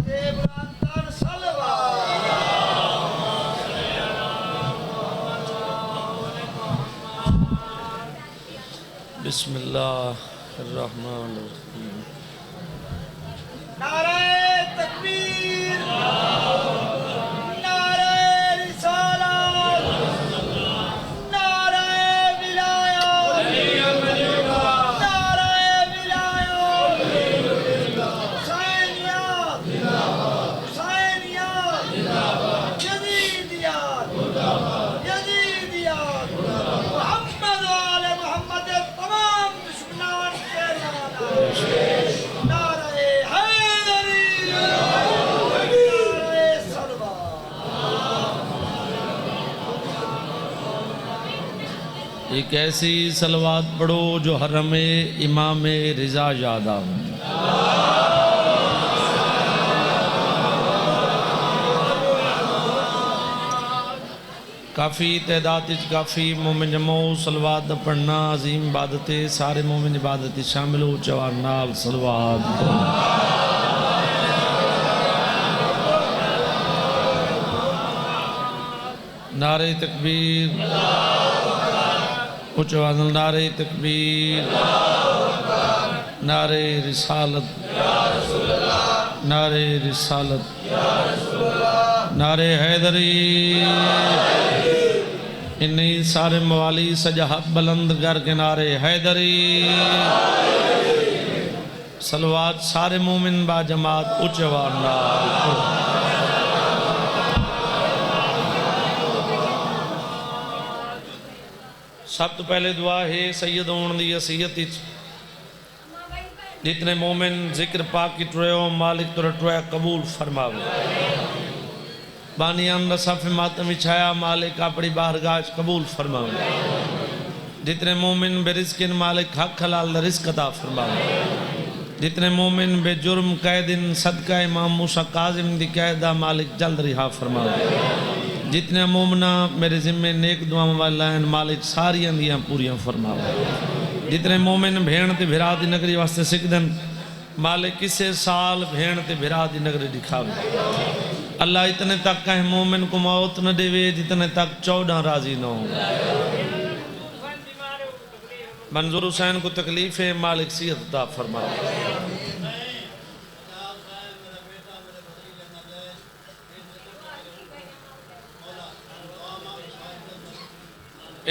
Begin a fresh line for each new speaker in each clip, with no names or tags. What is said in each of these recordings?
بسم اللہ الرحمن الرحیم
نعرہ تکبیر، نعرہ رسالت، نعرہ ولایت، نعرہ ولایت، حسینیت، حسینیت، یزیدیت، یزیدیت، محمد و آل محمد تمام دشمنان کے نام، نعرہ حیدری، نعرہ صلوات۔
ایک ایسی صلوات پڑھو جو حرم امام رضا یاد آؤ۔ کافی تعداد کافی مومن جمعو صلوات پڑھنا عظیم عبادت سارے مومن عبادت شامل ہو چوار نال صلوات نعرہ تکبیر اچوان نعرہ تکبیر نعرہ رسالت نعرہ رسالت نعرہ حیدری انہی سارے موالی سجہت بلند گر کے نعرہ حیدری صلوات سارے مومن با جماعت اچوان نال سب تو پہلے دعا ہے سید ہون دی عصیت جتنے مومن ذکر پاک کی ٹرے مالک تو رٹویا قبول فرماوے بانیان رصف ماتم چھایا مالک اپنی بارگاہ قبول فرماوے جتنے مومن بے رزقن مالک حق حلال رزق عطا فرماوے جتنے مومن بے جرم قیدن صدقہ امام موسیٰ قاظم دی قیدہ مالک جلد رہا فرماوے جتنے مومنہ میرے ذمہ نیک دعا واللہن مالک ساری اندیاں پوریاں فرماوے جتنے مومن بھیڑ تے بھرا دی نگری واسطے سکدن مالک کسے سال بھیڑ تے بھرا دی نگری دکھاوے اللہ اتنے تک کہیں مومن کو موت نہ دے وے جتنے تک 14 راضی نہ ہوں منظور حسین کو تکلیف ہے مالک صحت عطا فرماوے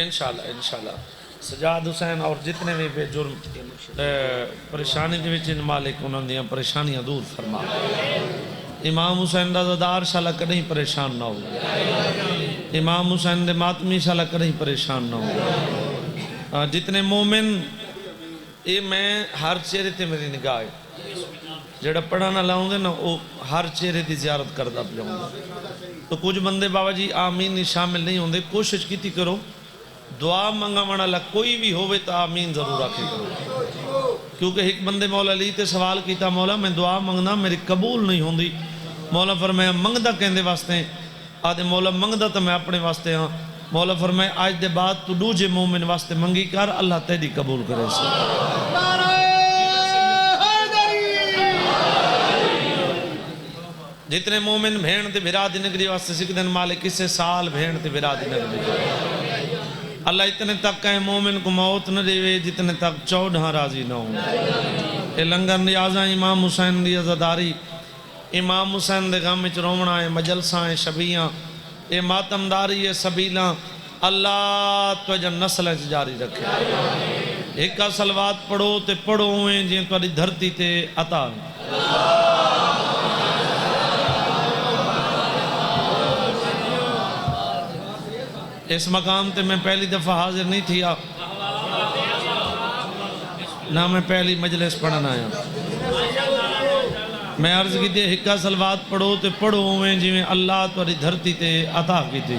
انشاءاللہ سجاد حسین اور جتنے بھی بے جرم پریشانی دے وچ مالک انہوں نے پریشانیاں دور فرما امام حسین دا زدار شاءاللہ کدیں پریشان نہ ہو امام حسین دے ماتمی شاءاللہ کدیں پریشان نہ ہو جتنے مومن یہ میں ہر چہرے تے میری نگاہ ہے جڑا پڑھا نہ لاؤں دے نا وہ ہر چہرے دی زیارت کردہ پجاؤں گا تو کچھ بندے بابا جی آمین شامل نہیں ہوندے کوشش کیتی کرو دعا منگا مانا لگ کوئی بھی ہوئے تو آمین ضرور رکھے کرو کیونکہ ایک بندے مولا لی تے سوال کیتا مولا میں دعا منگنا میری قبول نہیں ہوندی مولا فرمایا منگدہ کہندے واسطے آدھے مولا منگدہ تو میں اپنے واسطے ہاں مولا فرمایا آج دے بعد تو دوجے مومن واسطے منگی کر اللہ تیری قبول کرے سے جتنے مومن بھیڑ تے بھرا دی نگری واسطے سکدن مالک کسے سال بھیڑ تے بھرا دی نگری اللہ اتنے تک کہیں مومن کو موت نہ دے وے جتنے تک 14 راضی نہ ہوں اے لنگر نیازاں امام حسین دی عزاداری امام حسین دے غم وچ رومنا ہے مجلساں ہیں شبیاں اے ماتمداری ہے سبیلاں اللہ تجھے نسل جاری رکھے ایک کا صلوات پڑھو تے پڑھو ہوئے جن تاری دھرتی تے عطا اس مقام تے میں پہلی دفعہ حاضر نہیں تھی نہ میں پہلی مجلس پڑھنا آیا میں عرض کی تے ہکا صلوات پڑھو تے پڑھو ہوئے جی میں اللہ تاری دھرتی تے عطا کی تھی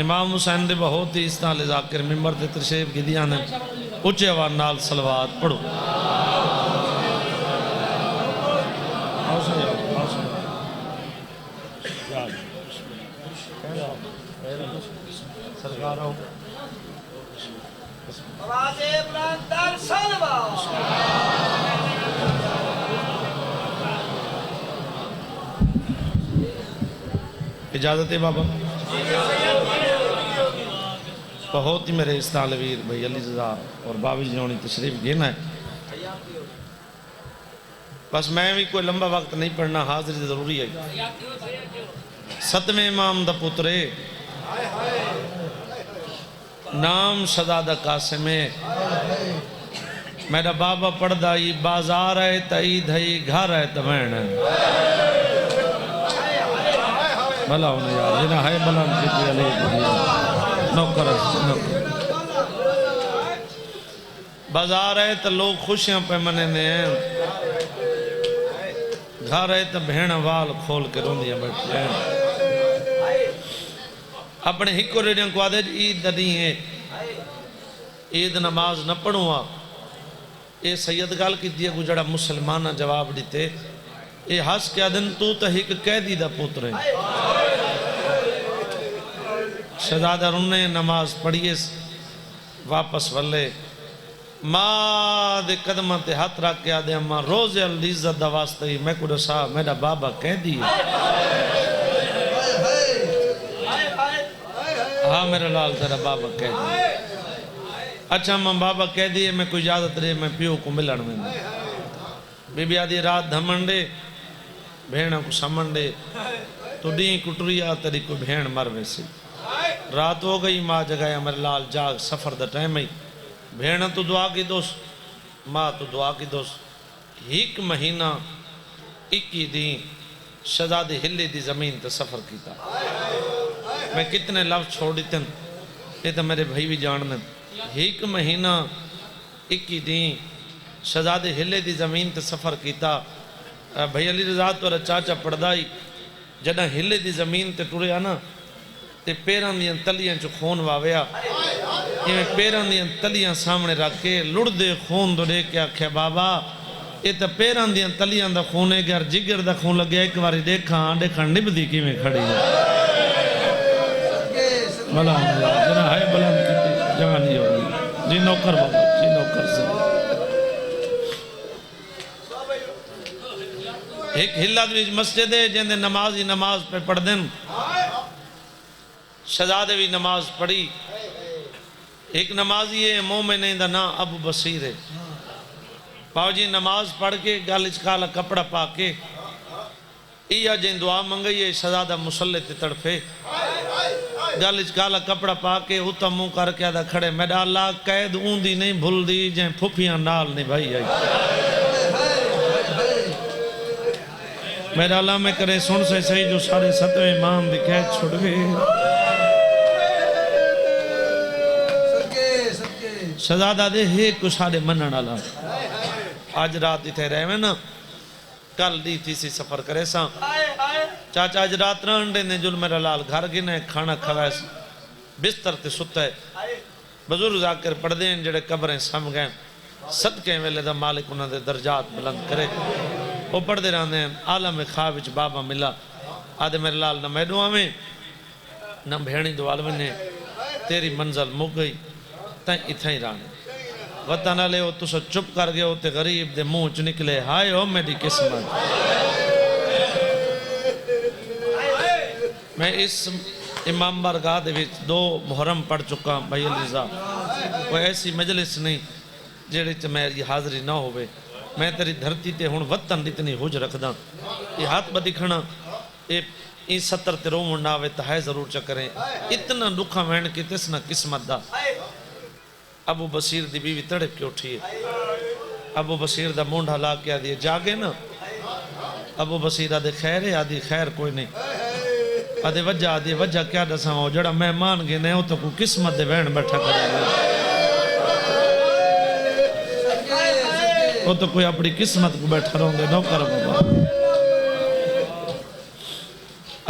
امام حسین دے بہت ہی استعال ذاکر ممبر تے تشریف کی دیا نے اچھے وار نال صلوات پڑھو سرکار آؤ
آواز بلند در صلوات
اجازت ہے بابا؟ بہت ہی میرے اس طالویر بھائی علی رضا اور بابی جنہوں نے تشریف گینا ہے، بس میں بھی کوئی لمبا وقت نہیں پڑھنا، حاضری ضروری ہے۔ ستویں امام دا پترے نام شہزادہ قاسم ہے، میرا بابا پڑھدا ہی بازار ہے تئی دھئی گھر ہے تمین ہے، بھلا ہونے یار جنہ ہے بلان کیتی علیہ نوکر بازار ہے تو لوگ خوشیاں پہ مننے ہیں، گھر ہے تو بہن وال کھول کے روندیاں بیٹھے ہیں۔ اپنے ہکو ریڈیاں کو آدھے عید نہیں ہے، عید نماز نہ پڑھوا، یہ سید گال کی دیا گجڑا مسلمانہ جواب دیتے، یہ ہس کیا دن تو تا ہک قیدی دا پوترے شہزادہ رنے نماز پڑھیے واپس والے ماں دے قدمہ تے ہاتھ رکھ کے آدھے اماں روز عزت دا واسطہ ہی میں کو رسا میرا بابا قیدی ہے، ہاں میرا لال تیرا بابا قیدی ہے، اچھا ماں بابا قیدی ہے میں کوئی اجازت رہے میں پیو کو ملن میں بی بی آدھی رات دھمنڈے بھیڑا کو سمنڈے تو ڈین کٹریا تیری کوئی بھیڑ مر ویسی رات ہو گئی ماں جگایا میرے لال جاگ سفر دا ٹائم ہی بھیڑا تو دعا کی دوست ماں تو دعا کی دوست ایک مہینہ 21 دن شہزادے ہلے دی زمین تے سفر کیتا، میں کتنے لفظ چھوڑ دیتے ہیں یہ تو میرے بھائی بھی جاننے، ایک مہینہ 21 دن شہزادے ہلے دی زمین تے سفر کیتا، بھائی علی رضا تو چاچا پڑھدائی جنہ ہلے دی زمین تے ٹریا نا تے پیران دیاں تلیاں چو خون واویا، یہ پیران دیاں تلیاں سامنے رکھ کے لڑ دے خون دو دے کے آکھیا بابا یہ تا پیران دیاں تلیاں دا خون ہے گر جگر دا خون لگیا ایک باری دیکھاں نب دی کی میں کھڑی ہے بلا جنہ ہے بلند کیتی جانی ہوگی جی نوکر بابا جی نوکر سے ایک ہلت بھی مسجد ہے جن دے نمازی نماز پہ پڑھ دیں شہزادے بھی نماز پڑھی، ایک نمازی ہے مومن دا نا ابو بصیر ہے، باو جی نماز پڑھ کے گالچ کالا کپڑا پا کے ایا جن دعا منگئی ہے شہزادہ مسلح تے تڑپے گالچ کالا کپڑا پا کے ہوتا منہ کر کے آدھا کھڑے میڈا اللہ قید اوندی نہیں بھول دی جن پھوپیاں نال نہیں بھائی آئی میرا اللہ میں کرے سن سے صحیح جو سارے ستویں امام دی قید چھوڑ گئے شہزادہ دے ہے کچھ سارے منن اللہ آج رات دی تھے رہے میں نا کل دی تھی سی سفر کرے ساں چاچا آج رات رانڈے نے جل میرا لال گھر گنے کھانا کھوائے بستر تے ستا ہے بزرگ ذاکر پڑھ دیں جڑے قبریں سم گئے صدقے ویلے دا مالک انہوں دے درجات بلند کرے وہ پڑھ دے رہاں دیں عالم خوابچ بابا ملا آدھے میرے لال نہ میڈوا میں نہ بھیڑی دوالوے نے تیری منزل مک گئی تائیں اتھا ہی رانے وطن لے وہ تسا چپ کر گئے ہوتے غریب دے مونچ نکلے ہائے ہو میری قسمت میں اس امام بارگاہ دے وچ 2 محرم پڑھ چکا بھائی علی رضا کوئی ایسی مجلس نہیں جیڑے چ میری حاضری نہ ہوئے میں تیری دھرتی تے ہون وطن اتنی حج رکھ دا یہ ہاتھ با دکھنا یہ 70 تے رومن ناوے تہائے ضرور چکریں اتنا دکھا وین کی تسنا قسمت دا ابو بصیر دی بیوی تڑپ کے اٹھی ہے ابو بصیر دا مونڈھا لا کے آدھی جاگے نا ابو بصیر آدھے خیر ہے آدھی خیر کوئی نہیں آدھے وجہ کیا دساں ہو جڑا مہمان گے نہیں ہو تو کوئی قسمت دے وین بیٹھا کرے گا وہ تو کوئی اپنی قسمت کو بیٹھا رہوں گے نوکر بابا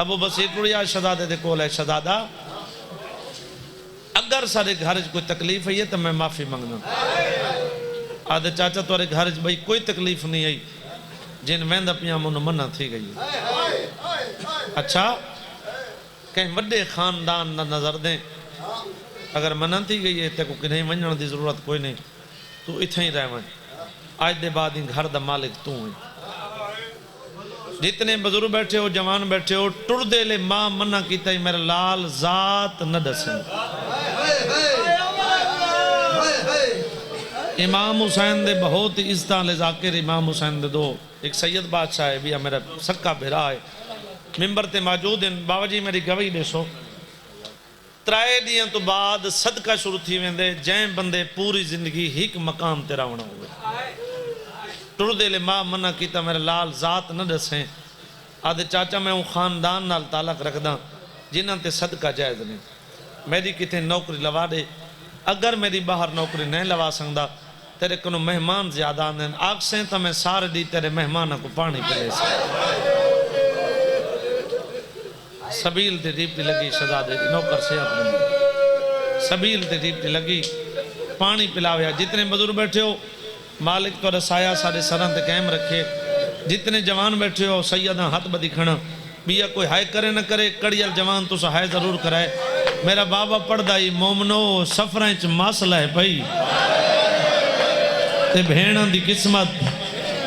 ابو بصیر ٹوڑیا شہزادے دے کول ہے شہزادہ اگر سارے گھر کوئی تکلیف ہے تو میں معافی مانگنا آدھے چاچا تو گھر بھئی کوئی تکلیف نہیں ہے جن ویندہ پیاں منہ منہ تھی گئی اچھا کہیں وڈے خاندان نہ نظر دیں اگر منع تھی گئی ہے تے کو کنہیں ونجن دی ضرورت کوئی نہیں، تو اتھا ہی رہ ون، آج دے بعد ان گھر دا مالک تو ہیں۔ جتنے بزرگ بیٹھے ہو، جوان بیٹھے ہو، ٹر دے لے ماں منع کیتا ہی میرا لال ذات نہ دسیں۔ امام حسین دے بہت عزتاں لے ذاکر امام حسین دے دو، ایک سید بادشاہ ہے بھی میرا سکا بھرا ہے، ممبر تے موجود ہیں، بابا جی میری گواہی دے سو، ترائے دیاں تو بعد صدقہ شروع تھی ویندے، جائیں بندے پوری زندگی ہیک مقام تے راونا ہوئے۔ ٹر دے لے ماں منع کیتا میرا لال ذات نہ دسیں، آدھے چاچا میں ہوں خاندان نال تعلق رکھ داں جنہاں تے صدقہ جائز نہیں، میری کتے نوکری لوا دے، اگر میری باہر نوکری نہیں لوا سکتا تیرے کنو مہمان زیادہ آنے آگ سے تا میں سارے دی تیرے مہمانہ کو پانی پلے سے۔ سبیل تے ڈیپٹی لگی شہزادے دی نوکر سے اپنے سبیل تے ڈیپٹی لگی پانی پلاویا، جتنے بزرگ بیٹھے ہو مالک تو رسایا سارے سران تے قائم رکھے، جتنے جوان بیٹھے ہو سیدہ ہاتھ بدی کھڑا بیا کوئی ہائے کرے نہ کرے، کڑیل جوان تو سا ہائے ضرور کرائے۔ میرا بابا پڑھ دائی مومنو سفریں چ مسئلہ ہے پئی تے بھیڑاں دی قسمت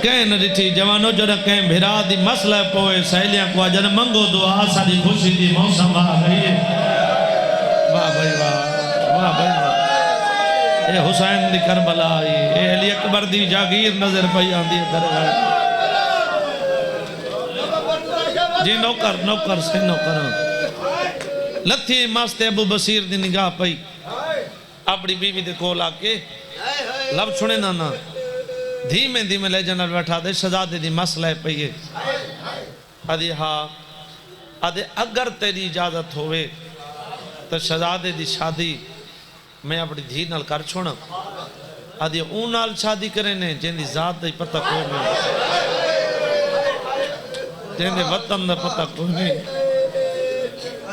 کہیں نہ ڈٹھی، جوانو جڑا کہیں بھیرا دی مسئلہ پوئے سہیلیاں کو جڑا منگو دعا ساری خوشی دی موسم آ گئی ہے۔ واہ بھائی واہ، واہ بھائی واہ، اے حسین دی کربلا آئی، اے علی اکبر دی جاگیر نظر پئی آن دی درگاہ۔ جی نوکر سے نوکر لتھی ماستے ابو بصیر دی نگاہ پئی، اپنی بیوی دے کول آکے لب چھوڑے نانا دھیمے دھیمے لے جنر بیٹھا دے، شہزادے دی مسئلہ پئی ہے، آدھی ہاں، آدھے اگر تیری اجازت ہوئے تو شہزادے دی شادی میں اپنی دھی نال کر چھوڑا، آدھی اون نال شادی کرے نے جن دی ذات دی پتہ کوئی نہیں، جن دی وطن دا پتہ کوئی نہیں۔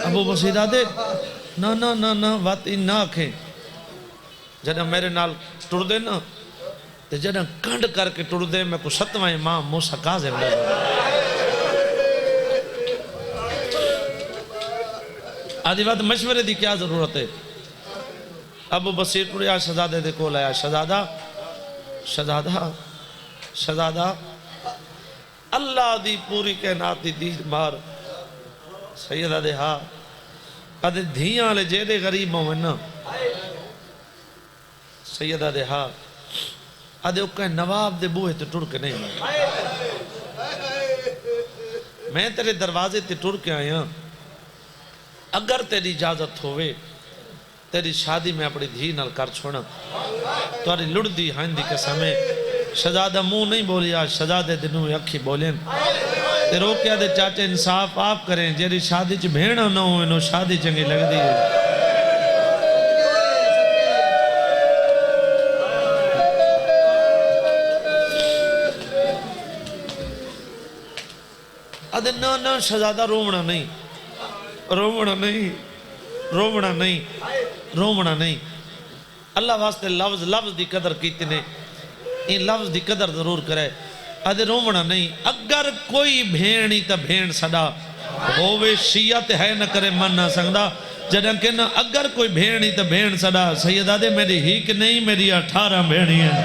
ابو بصیر آدھے نا نا نا نا وات ان نہ آکھیں، جنہ میرے نال ٹر دے نا تے جنہ کنڈ کر کے ٹر دے میں کو ستوائیں امام موسیٰ کاظم لے دے۔ آدھی بات مشورے دی کیا ضرورت ہے؟ ابو بصیر ٹریا شہزادے دے کول آیا، شہزادہ اللہ دی پوری کائنات دی دید مار سیدہ دے ہاں آدھے دھیاں لے جے دے غریب مومنہ سیدہ دے ہاں آدھے اکھیں نواب دے بوئے تے ٹر کے نہیں میں تیرے دروازے تے ٹر کے آیا، اگر تیری اجازت ہوئے تیری شادی میں اپنی دھی نال کر چھوڑا، تواری لڑ دی ہائن دی قسمیں شہزادہ منہ نہیں بولیا، شہزادے دنوں اکھی بولیں تے روکیا دے چاچے انصاف آپ کریں، جیری شادی چ بھیڑا نہ ہوئے نو شادی چنگی لگ دی ہے۔ آدھے نا شہزادہ رومنا نہیں، اللہ واسطے لفظ دی قدر کیتے نے، ان لفظ دی قدر ضرور کرے، آدھے رومنا نہیں، اگر کوئی بھیڑی تا بھیڑ سڑا ہووے شیعہ تے ہے نہ کرے من نہ سکدا، جڑا کہنا اگر کوئی بھیڑی تا بھیڑ سڑا، سید آدھے میری ہیک نہیں میری 18 بھیڑی ہیں،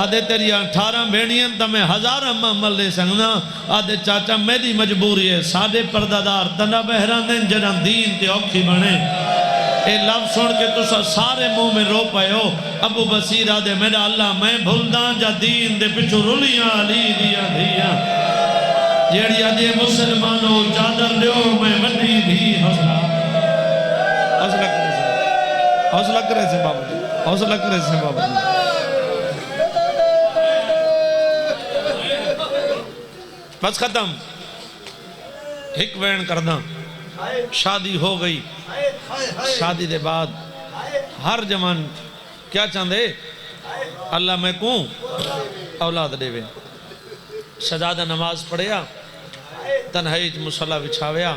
آدھے تیری 18 بھیڑیاں تا میں 1000 محمل لے سکنا، آدھے چاچا میری مجبوری ہے، سادے پردادار تنہ بہران دیں جنہاں دین تے اوکھی بنے، اے لفظ سن کے تو سارے منہ میں رو پائے ہو۔ ابو بصیر آدھے میرا اللہ میں بھولداں جا دین دے پچھو رلیاں علی دیا دیا، جیڑی آدھے مسلمانوں چادر لیو میں وڈی بھی حوصلہ کرے سے بابا جی۔ بس ختم، ایک وین کردہ شادی ہو گئی، شادی دے بعد ہر جوان کیا چاندے اللہ میں کون اولاد دے وے، شہزادہ نماز پڑھیا تنہائی مصلی بچھاویا،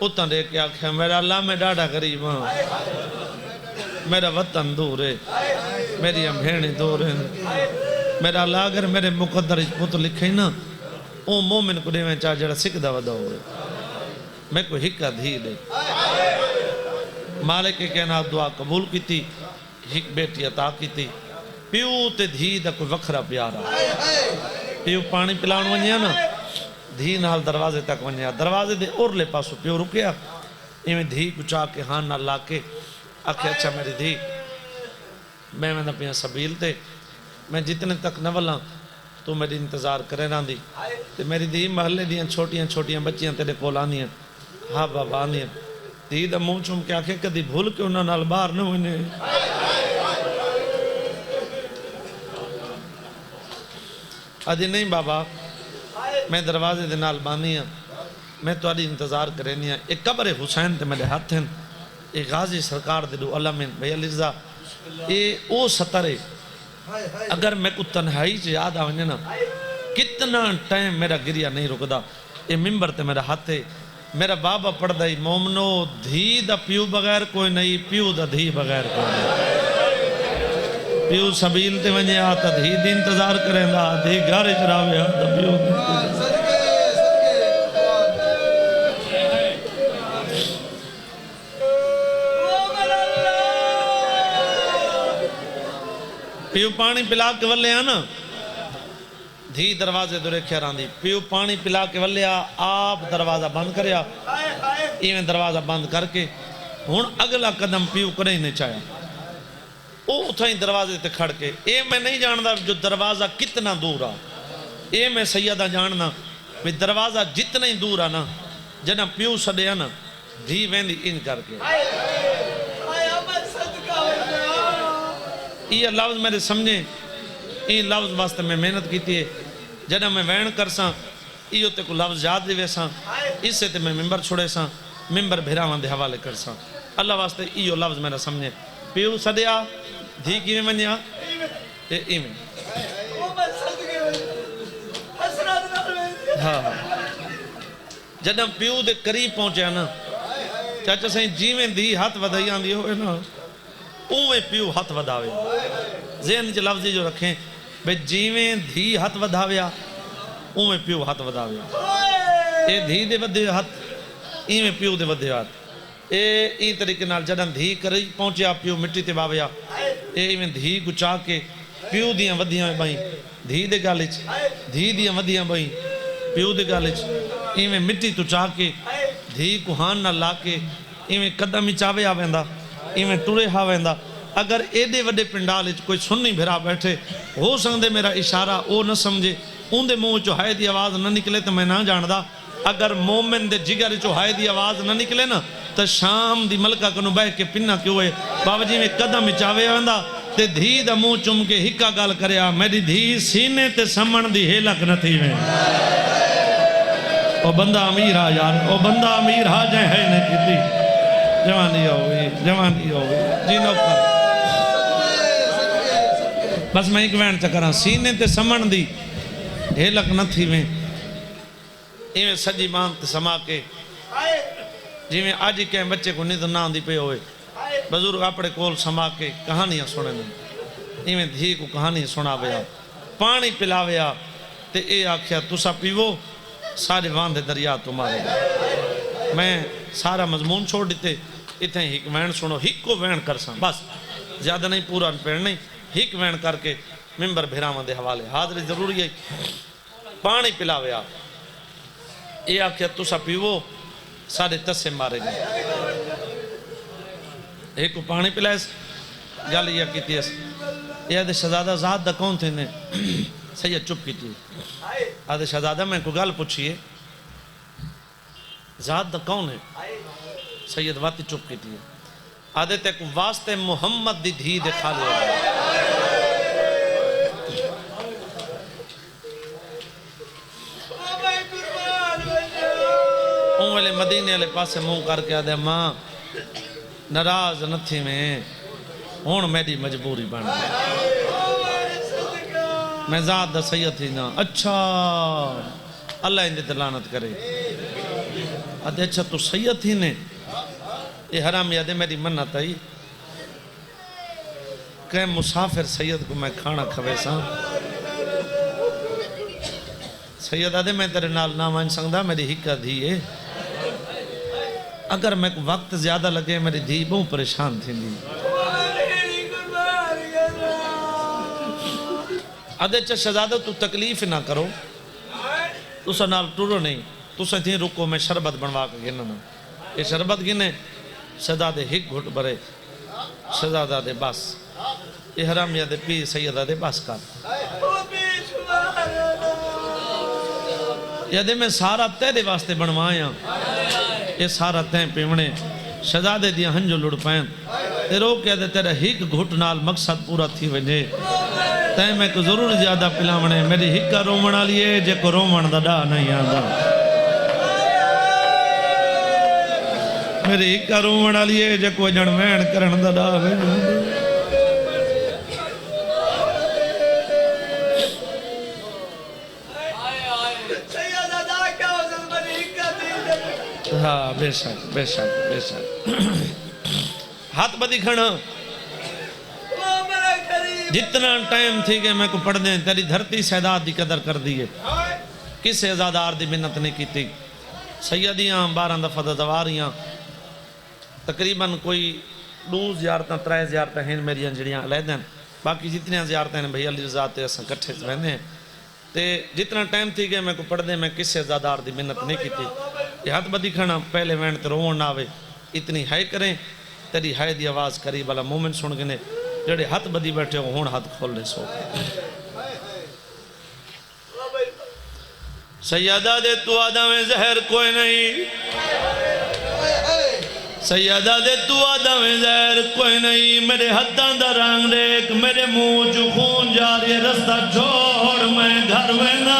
اتن دے کے آکھیا میرا اللہ میں ڈاڑا غریب ہاں، میرا وطن دور ہے، میری بھیڑیں دور ہیں، میرا اللہ اگر میرے مقدر پت لکھے نا او مومن کو دے میں چاہ جڑا سکھ دا ودا ہوئے، میں کو ہکا دھی دے مالک کائنات دعا قبول کی تھی ایک بیٹی عطا کی تھی پیو تے دھی دا کوئی وکھرا پیارا پیو پانی پلاؤن ونیا نا دھی نال دروازے تک ونیا دروازے دے اور لے پاسو پیو رکیا ایویں دھی کو چاہ کے ہاں نہ لا کے آکھے اچھا میری دھی میں نہ پیا سبیل تے میں جتنے تک نہ ولاں تو میری انتظار کرے رہا دی تے میری دھی محلے دیاں چھوٹیاں چھوٹیاں بچیاں تیرے کول آنیاں ہاں بابا آنیاں دھی دا منہ چوم کے آکھے کدی بھول کے انہاں نال باہر نہ ہونے آدھی نہیں بابا میں دروازے دے نال باندھی ہاں میں تہاڈی انتظار کرینی ہاں ایک قبر حسین تے میرے ہاتھ ہیں ایک غازی سرکار دے دو علامین بھئی علی رضا اے او سطر ہے اگر میں کو تنہائی سے یاد آونے نا کتنا ٹائم میرا گریا نہیں رکدا اے ممبر تے میرا ہاتھ ہے میرا بابا پڑھ دائی مومنو دھی دا پیو بغیر کوئی نہیں پیو دا دھی بغیر کوئی نہیں پیو سبیل تے ونجے آتا دھی دی انتظار کریں دا دھی گھر اجراوے آتا پیو دی پیو پانی پلا کے ولے آنا دھی دروازے دو رکھیا راندی پیو پانی پلا کے ولے آپ دروازہ بند کریا ایویں دروازہ بند کر کے ہون اگلا قدم پیو کریں نہیں چاہیا او اتھائیں دروازے تے کھڑ کے اے میں نہیں جاندا جو دروازہ کتنا دور آ اے میں سیدہ جاننا میں دروازہ جتنا ہی دور آنا جنا پیو سڑے آنا دھی ویندی ان کر کے یہ لفظ میرے سمجھیں یہ لفظ واسطے میں محنت کیتی ہے جنا میں وین کرساں یہ تے کو لفظ یاد دے ویساں اس سے تے میں ممبر چھوڑے ساں ممبر بھیراوان دے حوالے کرساں اللہ واسطے یہ لفظ میرا سمجھیں پیو سڑیا دھی کی میں منیا ایویں ہاں جنا پیو دے قریب پہنچیا نا چاچا سائیں جیویں دھی ہاتھ ودائی آندی ہوئے نا اویں پیو ہاتھ وداوے ذہن جو لفظی جو رکھیں بے جیویں دھی ہاتھ وداویا اویں پیو ہاتھ وداویا اے دھی دے ودے ہاتھ ایویں پیو دے ودے ہاتھ اے این طریقے نال جڑن دھی کری پہنچیا پیو مٹی تے باویا اے ایویں دھی کو چاہ کے پیو دیاں ودیاں بھائی دھی دے گالچ دھی دیاں ودیاں بھائی پیو دے گالچ ایویں مٹی تو چاہ کے دھی کو ہان نہ لا کے ایویں قدم ہی چاوے آ ویندا ایویں ٹرے ہا ویندا اگر ایڈے وڈے پنڈال کوئی سنی بھرا بیٹھے ہو سکدے میرا اشارہ او نہ سمجھے اون دے منہ چو ہائے دی آواز نہ نکلے تو میں نہ جاندا اگر مومن دے جگر چو ہائے دی آواز نہ نکلے نا تو شام دی ملکہ کنو بہ کے پنہ کیوں ہے بابا جی میں قدم چاوے ویندا تے دھی دا منہ چم کے ہکا گال کریا میری دھی سینے تے سمن دی ہیلک نہ تھی میں او بندہ امیر ہا یار او بندہ امیر ہا جائے ہے نے کیتی جوانی ہوئی جی نوکر بس میں ایک وین چکراں سینے تے سمن دی ہیلک نہ تھی میں ایویں سجی مان تے سما کے جی میں آج ہی کہیں بچے کو نیند نہ آندی پہ ہوئے بزرگ اپنے کول سما کے کہانیاں سنے دیں ایویں دھی کو کہانی سنا ویا پانی پلا ویا تے اے آکھیا تسا پیو سارے واندے دریا تمہارے میں سارا مضمون چھوڑ دیتے اتنے ہک وین سنو ہک کو وین کرساں بس زیادہ نہیں پورا پیڑ نہیں ہک وین کر کے ممبر بھیراوان دے حوالے حاضری ضروری ہے پانی پلاویا اے آکھیا تسا پیو سارے تسے مارے گئے ایک کو پانی پلائے گل یہ کیتی ہے یہ آدھے شہزادہ ذات دا کون تھے نے سید چپ کی تھی آدھے شہزادہ میں کو گل پوچھئے ذات دا کون ہے سید واتی چپ کی تھی آدھے تے کو واسطے محمد دی دھی دے خالی ہو گئے اون والے مدینے والے پاسے منہ کر کے آدھے ماں ناراض نہ تھی میں ہون میری مجبوری بن گئی میں ذات دا سید تھی نا اچھا اللہ اندے تلانت کرے آدھے اچھا تو سید تھی نے یہ حرامی آدھے میری منت آئی کہ مسافر سید کو میں کھانا کھوے ساں سید آدھے میں تیرے نال نہ مان سکدا میری ہکا دھی ہے اگر میں وقت زیادہ لگے میری دھی بہت پریشان تھی ادھے چا شہزادہ تو تکلیف نہ کرو تسا نال ٹرو نہیں تسا تھی رکو میں شربت بنوا کے گنا یہ شربت گنے شہزادے ہک گھٹ برے شہزادہ دے بس یہ حرامیہ دے پی سیدہ دے بس کر یہ دے میں سارا تیرے واسطے بنوایا یہ سارا تین پیونے شہزادے دیا ہنجو لڑ پین تے رو کیا دے تیرے ہک گھٹ نال مقصد پورا تھی وجے تین میں کو ضرور زیادہ پلاونے میری ہکا رومنا لیے جے کو رومن دا ڈا نہیں آدھا میری ہکا رومنا لیے جے کو جن وین کرن دا ڈا نہیں آدھا ہاں بے شک بے شک بے شک ہاتھ بدی کھڑا جتنا ٹائم تھی کہ میں کو پڑھ دیں تیری دھرتی سیداد دی قدر کر دیئے کس ازادار دی منت نے کی تھی سیدیاں 12 دفعہ دواریاں تقریباً کوئی 2 زیارتاں 3 زیارتاں ہیں میری انجڑیاں علیحدہ باقی جتنی زیارتیں ہیں بھئی علی رضا تے اساں کٹھے رہنے ہیں تے جتنا ٹائم تھی کہ میں کو پڑھ دیں میں کس ازادار دی منت نہیں کی تھی یہ ہاتھ بدی کھانا پہلے وین تے روون نہ آوے اتنی ہائے کریں تیری ہائے دی آواز قریب والا مومن سن گنے جڑے ہاتھ بدی بیٹھے ہو ہون ہاتھ کھول لے سو سیدہ دے تو آدھا میں زہر کوئی نہیں سیدہ دے تو آدھا میں زہر کوئی نہیں میرے ہتھاں دا رنگ دیکھ میرے منہ چو خون جاری رستہ چھوڑ میں گھر وینا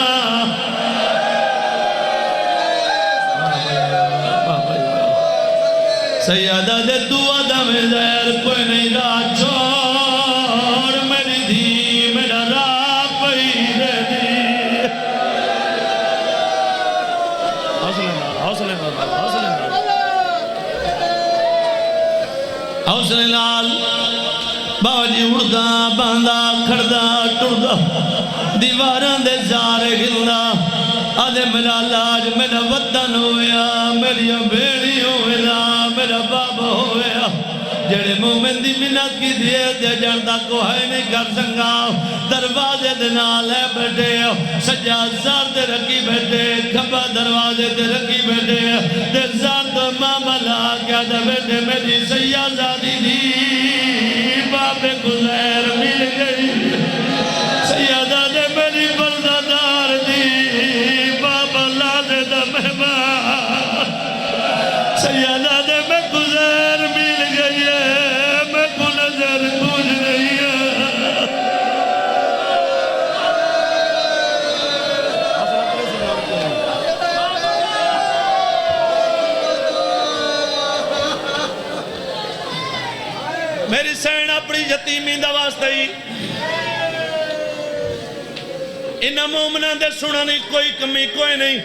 سیدہ دے تو آدھا میں زہر کوئی نہیں راہ چھوڑ میری دھی میرا راہ پہیرے دی حوصلے نال بابا جی اڑدا باندھا کھڑدا ٹردا دیواراں دے زارے گلدا آدھے میرا لاج میرا وطن ہویا میری بیڑی ہویا میرا بابا ہویا جڑے مومن دی منت کی دیئے دے جاندہ کو ہے نہیں کر سنگا دروازے دے نال ہے بیٹھے سجاد زار دے رکھی بیٹھے کھبا دروازے دے رکھی بیٹھے دے زار تو ماما لا کیا دے بیٹھے میری سیادہ دی دی باب گزیر مل گئی سیادہ دے میری بلدادار دی بابا لا دے دا مہمان سیادہ دے میں گزیر مل گئی ہے میں کو نظر کچھ نہیں ہے میری سین اپنی یتیمی دا واسطہ ہی انہاں مومنہ دے سنانی کوئی کمی کوئی نہیں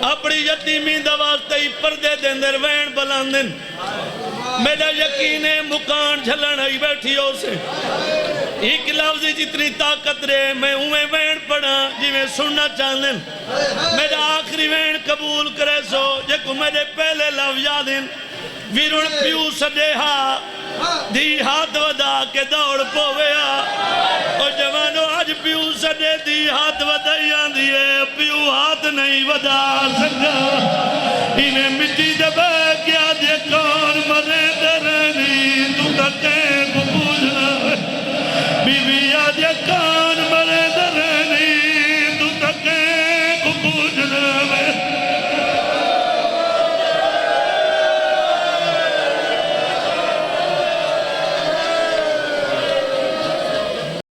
اپنی یتیمی دا واسطہ ہی پردے دے اندر وین بلاندن میرا یقین ہے مکان جھلن ہی بیٹھی ہو سے ایک لفظی جتنی طاقت رہے میں اویں وین پڑھا جی میں سننا چاندن میرا آخری وین قبول کرے سو جے کو میرے پہلے لفظ یادن ویرون پیو سڈے ہاں دی ہاتھ ودا کے دوڑ پویا اور جوانو آج پیو سڈے دی ہاتھ ودائیاں دیئے پیو ہاتھ نہیں ودا سکا انہیں مٹی دبا کیا دے کون مرے درنی تو تکیں کو پوچھنا بی بی آدھے کون مرے درنی تو تکیں کو پوچھنا